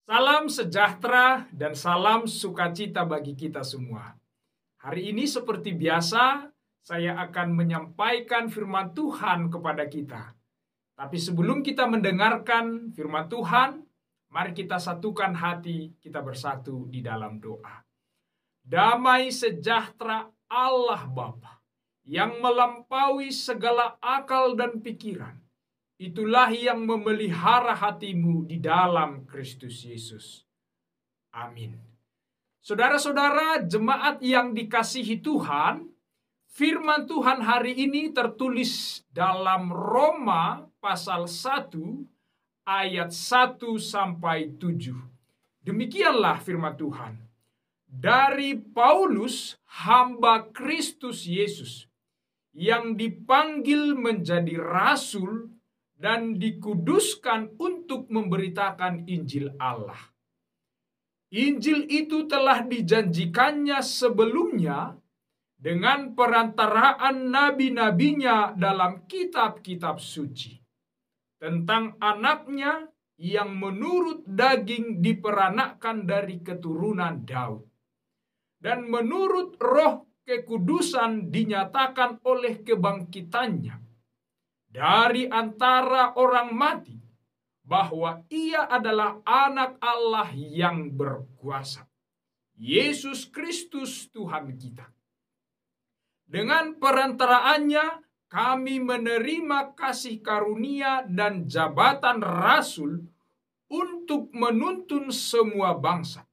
Salam sejahtera dan salam sukacita bagi kita semua. Hari ini seperti biasa, saya akan menyampaikan firman Tuhan kepada kita. Tapi sebelum kita mendengarkan firman Tuhan, mari kita satukan hati, kita bersatu di dalam doa. Damai sejahtera Allah Bapa yang melampaui segala akal dan pikiran, itulah yang memelihara hatimu di dalam Kristus Yesus. Amin. Saudara-saudara jemaat yang dikasihi Tuhan, firman Tuhan hari ini tertulis dalam Roma pasal 1 ayat 1 sampai 7. Demikianlah firman Tuhan. Dari Paulus, hamba Kristus Yesus, yang dipanggil menjadi rasul dan dikuduskan untuk memberitakan Injil Allah. Injil itu telah dijanjikannya sebelumnya dengan perantaraan nabi-nabinya dalam kitab-kitab suci, tentang anaknya yang menurut daging diperanakkan dari keturunan Daud, dan menurut roh kekudusan dinyatakan oleh kebangkitannya dari antara orang mati, bahwa ia adalah anak Allah yang berkuasa, Yesus Kristus Tuhan kita. Dengan perantaraannya kami menerima kasih karunia dan jabatan rasul untuk menuntun semua bangsa,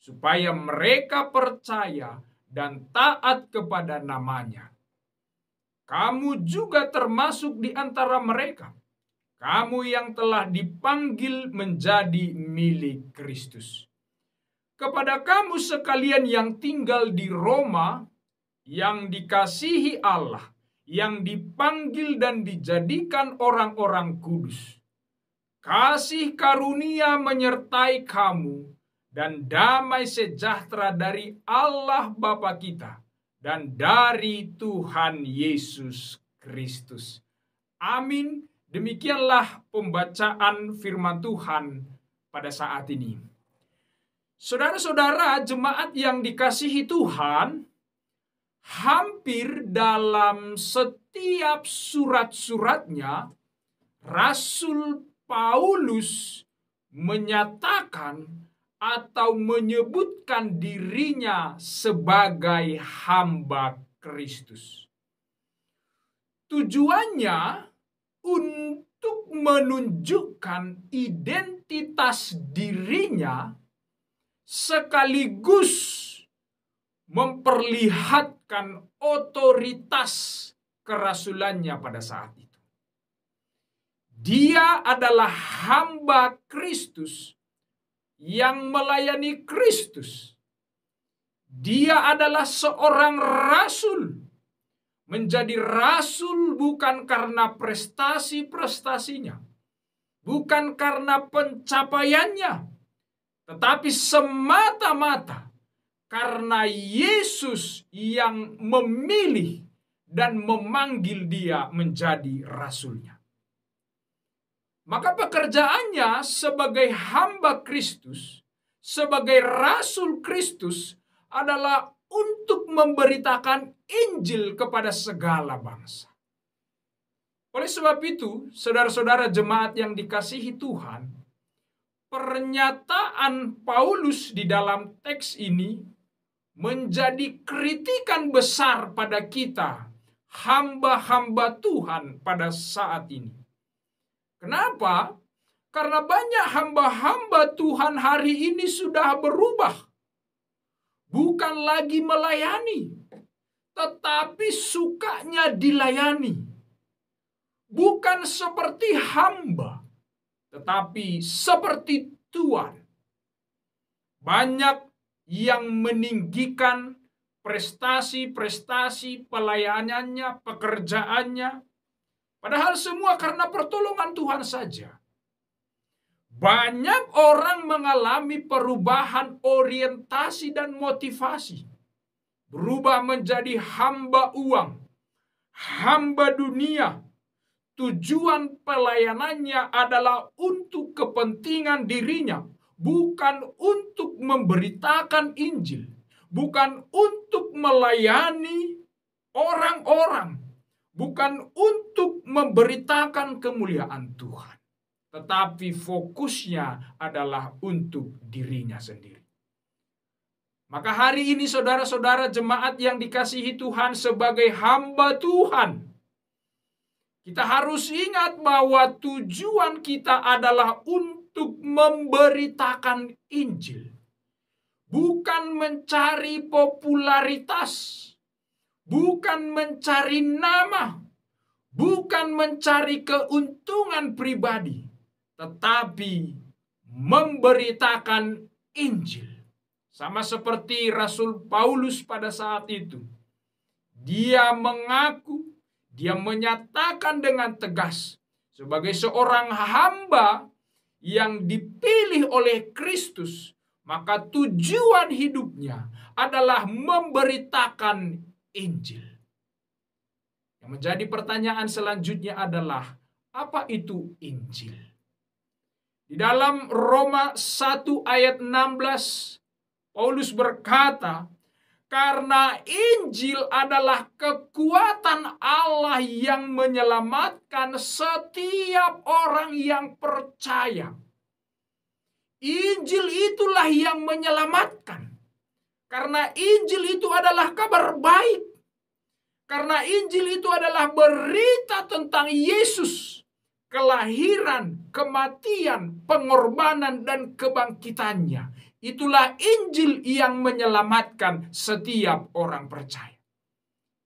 supaya mereka percaya dan taat kepada namanya. Kamu juga termasuk di antara mereka. Kamu yang telah dipanggil menjadi milik Kristus. Kepada kamu sekalian yang tinggal di Roma, yang dikasihi Allah, yang dipanggil dan dijadikan orang-orang kudus, kasih karunia menyertai kamu dan damai sejahtera dari Allah Bapa kita dan dari Tuhan Yesus Kristus. Amin. Demikianlah pembacaan firman Tuhan pada saat ini. Saudara-saudara jemaat yang dikasihi Tuhan, hampir dalam setiap surat-suratnya, Rasul Paulus menyatakan atau menyebutkan dirinya sebagai hamba Kristus. Tujuannya untuk menunjukkan identitas dirinya sekaligus memperlihatkan otoritas kerasulannya pada saat itu. Dia adalah hamba Kristus yang melayani Kristus. Dia adalah seorang rasul. Menjadi rasul bukan karena prestasi-prestasinya, bukan karena pencapaiannya, tetapi semata-mata karena Yesus yang memilih dan memanggil dia menjadi rasulnya. Maka pekerjaannya sebagai hamba Kristus, sebagai rasul Kristus adalah untuk memberitakan Injil kepada segala bangsa. Oleh sebab itu, saudara-saudara jemaat yang dikasihi Tuhan, pernyataan Paulus di dalam teks ini menjadi kritikan besar pada kita, hamba-hamba Tuhan pada saat ini. Kenapa? Karena banyak hamba-hamba Tuhan hari ini sudah berubah. Bukan lagi melayani, tetapi sukanya dilayani. Bukan seperti hamba, tetapi seperti Tuhan. Banyak yang meninggikan prestasi-prestasi pelayanannya, pekerjaannya, padahal semua karena pertolongan Tuhan saja. Banyak orang mengalami perubahan orientasi dan motivasi. Berubah menjadi hamba uang, hamba dunia. Tujuan pelayanannya adalah untuk kepentingan dirinya, bukan untuk memberitakan Injil, bukan untuk melayani orang-orang, bukan untuk memberitakan kemuliaan Tuhan, tetapi fokusnya adalah untuk dirinya sendiri. Maka hari ini saudara-saudara jemaat yang dikasihi Tuhan, sebagai hamba Tuhan, kita harus ingat bahwa tujuan kita adalah untuk memberitakan Injil. Bukan mencari popularitas, bukan mencari nama, bukan mencari keuntungan pribadi, tetapi memberitakan Injil. Sama seperti Rasul Paulus pada saat itu. Dia mengaku, dia menyatakan dengan tegas sebagai seorang hamba yang dipilih oleh Kristus, maka tujuan hidupnya adalah memberitakan Injil. Yang menjadi pertanyaan selanjutnya adalah, apa itu Injil? Di dalam Roma 1 ayat 16, Paulus berkata, karena Injil adalah kekuatan Allah yang menyelamatkan setiap orang yang percaya. Injil itulah yang menyelamatkan. Karena Injil itu adalah kabar baik. Karena Injil itu adalah berita tentang Yesus, kelahiran, kematian, pengorbanan, dan kebangkitannya. Itulah Injil yang menyelamatkan setiap orang percaya.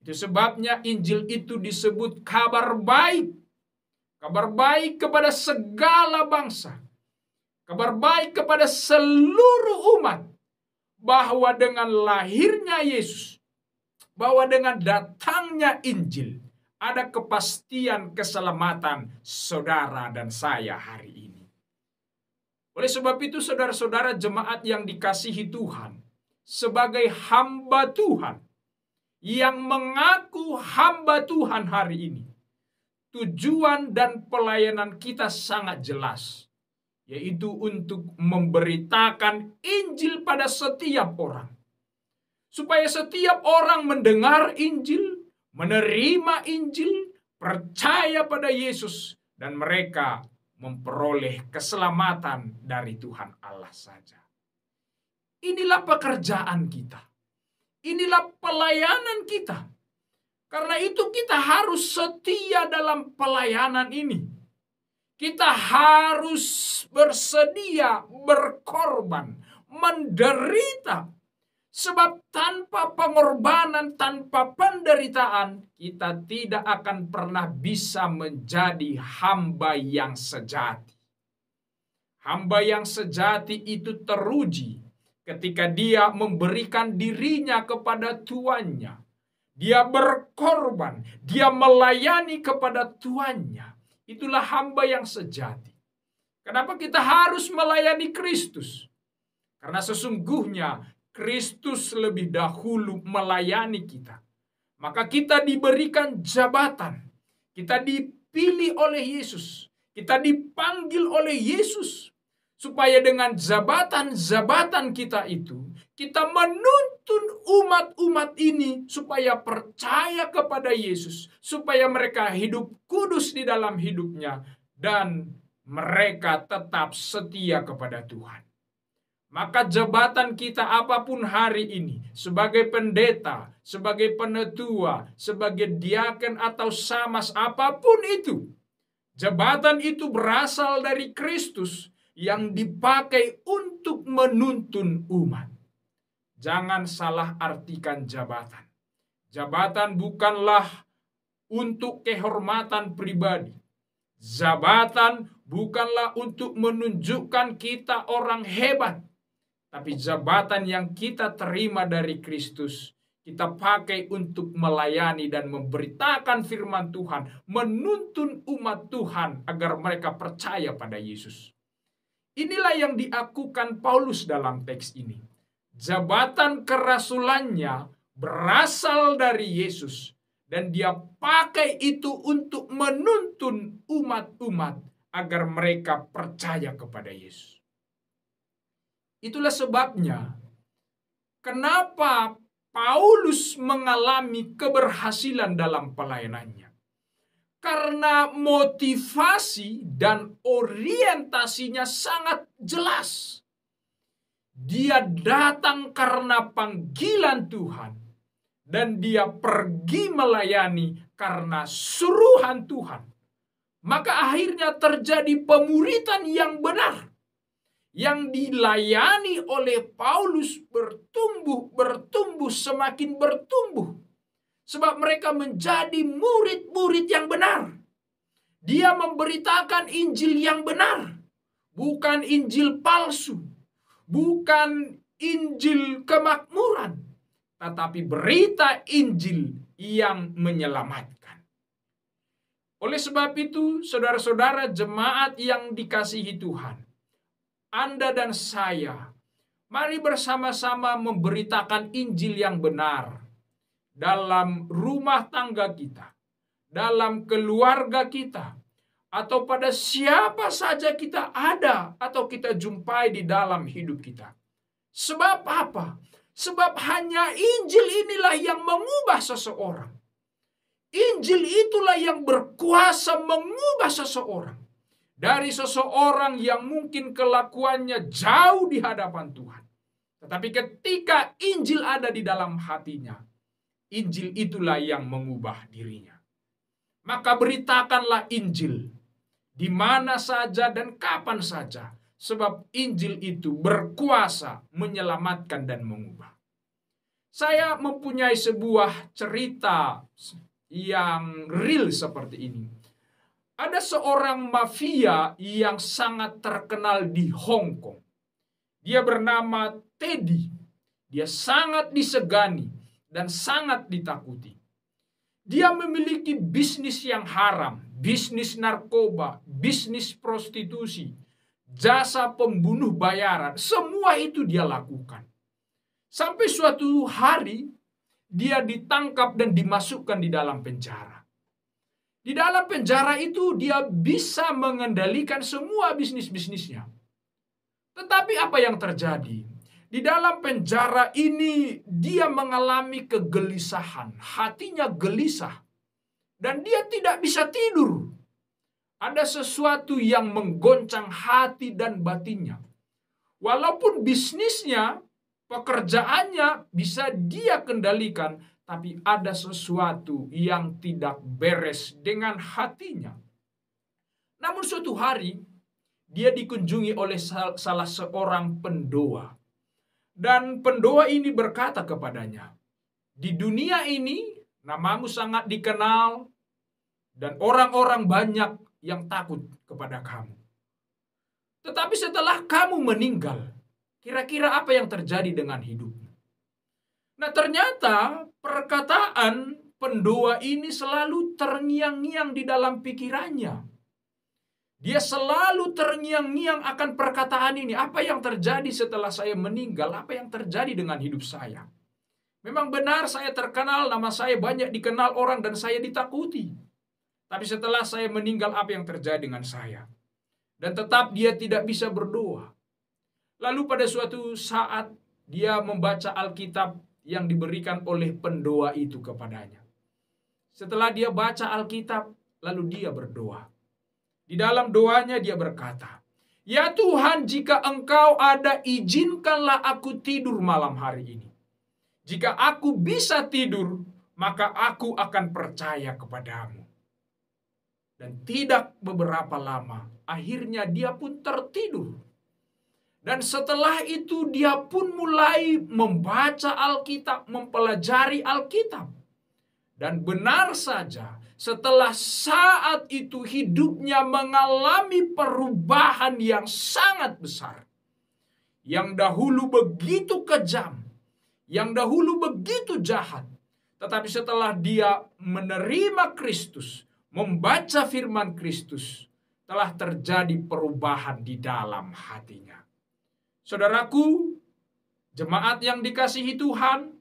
Itu sebabnya Injil itu disebut kabar baik. Kabar baik kepada segala bangsa. Kabar baik kepada seluruh umat. Bahwa dengan lahirnya Yesus, bahwa dengan datangnya Injil, ada kepastian keselamatan saudara dan saya hari ini. Oleh sebab itu saudara-saudara jemaat yang dikasihi Tuhan, sebagai hamba Tuhan, yang mengaku hamba Tuhan hari ini, tujuan dan pelayanan kita sangat jelas, yaitu untuk memberitakan Injil pada setiap orang. Supaya setiap orang mendengar Injil, menerima Injil, percaya pada Yesus, dan mereka memperoleh keselamatan dari Tuhan Allah saja. Inilah pekerjaan kita. Inilah pelayanan kita. Karena itu kita harus setia dalam pelayanan ini. Kita harus bersedia berkorban, menderita. Sebab tanpa pengorbanan, tanpa penderitaan, kita tidak akan pernah bisa menjadi hamba yang sejati. Hamba yang sejati itu teruji ketika dia memberikan dirinya kepada tuannya. Dia berkorban, dia melayani kepada tuannya. Itulah hamba yang sejati. Kenapa kita harus melayani Kristus? Karena sesungguhnya Kristus lebih dahulu melayani kita. Maka kita diberikan jabatan. Kita dipilih oleh Yesus. Kita dipanggil oleh Yesus. Supaya dengan jabatan-jabatan kita itu, kita menuntun umat-umat ini supaya percaya kepada Yesus. Supaya mereka hidup kudus di dalam hidupnya. Dan mereka tetap setia kepada Tuhan. Maka jabatan kita apapun hari ini, sebagai pendeta, sebagai penetua, sebagai diaken atau samas, apapun itu, jabatan itu berasal dari Kristus yang dipakai untuk menuntun umat. Jangan salah artikan jabatan. Jabatan bukanlah untuk kehormatan pribadi. Jabatan bukanlah untuk menunjukkan kita orang hebat. Tapi jabatan yang kita terima dari Kristus, kita pakai untuk melayani dan memberitakan firman Tuhan, menuntun umat Tuhan agar mereka percaya pada Yesus. Inilah yang diakukan Paulus dalam teks ini. Jabatan kerasulannya berasal dari Yesus, dan dia pakai itu untuk menuntun umat-umat agar mereka percaya kepada Yesus. Itulah sebabnya kenapa Paulus mengalami keberhasilan dalam pelayanannya. Karena motivasi dan orientasinya sangat jelas. Dia datang karena panggilan Tuhan. Dan dia pergi melayani karena suruhan Tuhan. Maka akhirnya terjadi pemuritan yang benar. Yang dilayani oleh Paulus bertumbuh, semakin bertumbuh. Sebab mereka menjadi murid-murid yang benar. Dia memberitakan Injil yang benar. Bukan Injil palsu. Bukan Injil kemakmuran. Tetapi berita Injil yang menyelamatkan. Oleh sebab itu, saudara-saudara jemaat yang dikasihi Tuhan, Anda dan saya, mari bersama-sama memberitakan Injil yang benar dalam rumah tangga kita, dalam keluarga kita, atau pada siapa saja kita ada atau kita jumpai di dalam hidup kita. Sebab apa? Sebab hanya Injil inilah yang mengubah seseorang. Injil itulah yang berkuasa mengubah seseorang. Dari seseorang yang mungkin kelakuannya jauh di hadapan Tuhan. Tetapi ketika Injil ada di dalam hatinya, Injil itulah yang mengubah dirinya. Maka beritakanlah Injil di mana saja dan kapan saja. Sebab Injil itu berkuasa menyelamatkan dan mengubah. Saya mempunyai sebuah cerita yang real seperti ini. Ada seorang mafia yang sangat terkenal di Hong Kong. Dia bernama Teddy. Dia sangat disegani dan sangat ditakuti. Dia memiliki bisnis yang haram, bisnis narkoba, bisnis prostitusi, jasa pembunuh bayaran, semua itu dia lakukan. Sampai suatu hari dia ditangkap dan dimasukkan di dalam penjara. Di dalam penjara itu dia bisa mengendalikan semua bisnis-bisnisnya. Tetapi apa yang terjadi? Di dalam penjara ini dia mengalami kegelisahan, hatinya gelisah. Dan dia tidak bisa tidur. Ada sesuatu yang menggoncang hati dan batinnya. Walaupun bisnisnya, pekerjaannya bisa dia kendalikan, tapi ada sesuatu yang tidak beres dengan hatinya. Namun suatu hari, dia dikunjungi oleh salah seorang pendoa. Dan pendoa ini berkata kepadanya, "Di dunia ini, namamu sangat dikenal, dan orang-orang banyak yang takut kepada kamu. Tetapi setelah kamu meninggal, kira-kira apa yang terjadi dengan hidupmu?" Nah, ternyata perkataan pendoa ini selalu terngiang-ngiang di dalam pikirannya. Dia selalu terngiang-ngiang akan perkataan ini. Apa yang terjadi setelah saya meninggal? Apa yang terjadi dengan hidup saya? Memang benar saya terkenal, nama saya banyak dikenal orang dan saya ditakuti. Tapi setelah saya meninggal, apa yang terjadi dengan saya? Dan tetap dia tidak bisa berdoa. Lalu pada suatu saat dia membaca Alkitab yang diberikan oleh pendoa itu kepadanya. Setelah dia baca Alkitab, lalu dia berdoa. Di dalam doanya dia berkata, "Ya Tuhan, jika Engkau ada, izinkanlah aku tidur malam hari ini. Jika aku bisa tidur, maka aku akan percaya kepadamu." Dan tidak beberapa lama, akhirnya dia pun tertidur. Dan setelah itu dia pun mulai membaca Alkitab, mempelajari Alkitab. Dan benar saja, setelah saat itu hidupnya mengalami perubahan yang sangat besar. Yang dahulu begitu kejam, yang dahulu begitu jahat. Tetapi setelah dia menerima Kristus, membaca firman Kristus, telah terjadi perubahan di dalam hatinya. Saudaraku, jemaat yang dikasihi Tuhan,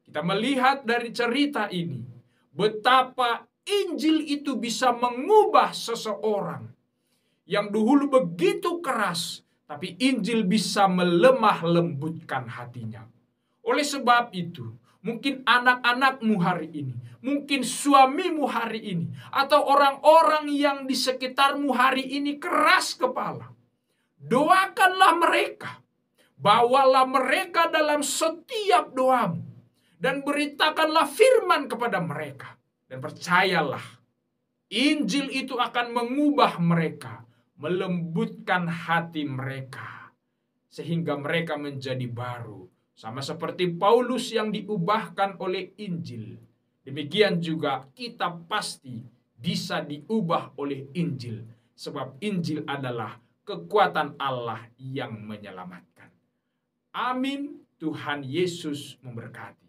kita melihat dari cerita ini, betapa Injil itu bisa mengubah seseorang yang dahulu begitu keras, tapi Injil bisa melemah lembutkan hatinya. Oleh sebab itu, mungkin anak-anakmu hari ini, mungkin suamimu hari ini, atau orang-orang yang di sekitarmu hari ini keras kepala. Doakanlah mereka, bawalah mereka dalam setiap doamu, dan beritakanlah firman kepada mereka. Dan percayalah, Injil itu akan mengubah mereka, melembutkan hati mereka, sehingga mereka menjadi baru. Sama seperti Paulus yang diubahkan oleh Injil, demikian juga kita pasti bisa diubah oleh Injil, sebab Injil adalah kekuatan Allah yang menyelamatkan. Amin. Tuhan Yesus memberkati.